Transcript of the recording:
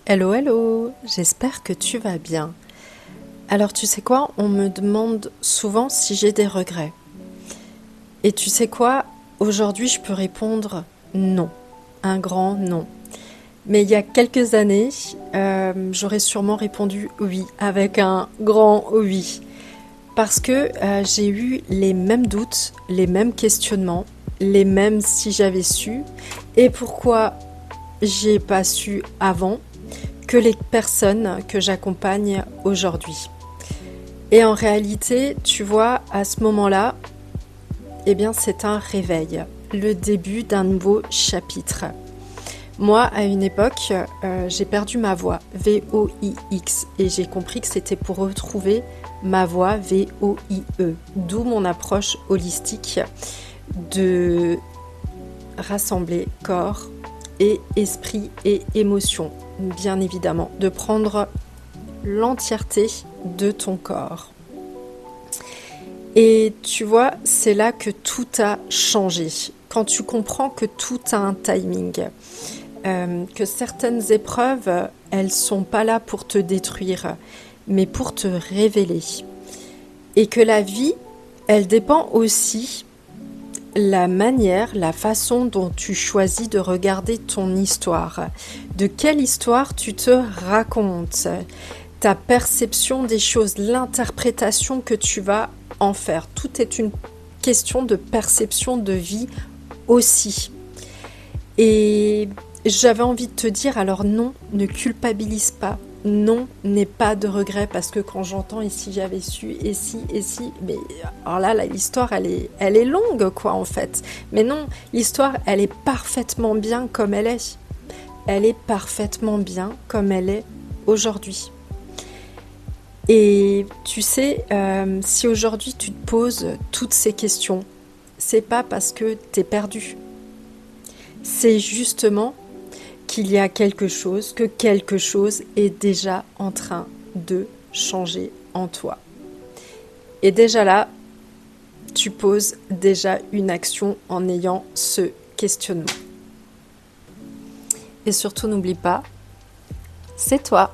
Hello, hello, j'espère que tu vas bien. Alors tu sais quoi, on me demande souvent si j'ai des regrets. Et tu sais quoi, aujourd'hui je peux répondre non, un grand non. Mais il y a quelques années, j'aurais sûrement répondu oui, avec un grand oui. Parce que j'ai eu les mêmes doutes, les mêmes questionnements, les mêmes si j'avais su. Et pourquoi j'ai pas su avant que les personnes que j'accompagne aujourd'hui. Et en réalité, tu vois, à ce moment-là, eh bien, c'est un réveil, le début d'un nouveau chapitre. Moi, à une époque, j'ai perdu ma voix, V-O-I-X, et j'ai compris que c'était pour retrouver ma voix, V-O-I-E, d'où mon approche holistique de rassembler corps et esprit et émotion, bien évidemment, de prendre l'entièreté de ton corps. Et tu vois, c'est là que tout a changé. Quand tu comprends que tout a un timing, que certaines épreuves, elles sont pas là pour te détruire, mais pour te révéler. Et que la vie, elle dépend aussi la manière, la façon dont tu choisis de regarder ton histoire. De quelle histoire tu te racontes, ta perception des choses, l'interprétation que tu vas en faire. Tout est une question de perception de vie aussi. Et j'avais envie de te dire, alors non, ne culpabilise pas. Non, n'aie pas de regret parce que quand j'entends ici j'avais su et si, mais alors là l'histoire elle est longue quoi en fait. Mais non, l'histoire elle est parfaitement bien comme elle est. Elle est parfaitement bien comme elle est aujourd'hui. Et tu sais, si aujourd'hui tu te poses toutes ces questions, c'est pas parce que t'es perdu. C'est justement qu'il y a que quelque chose est déjà en train de changer en toi. Et déjà là, tu poses déjà une action en ayant ce questionnement. Et surtout, n'oublie pas, c'est toi.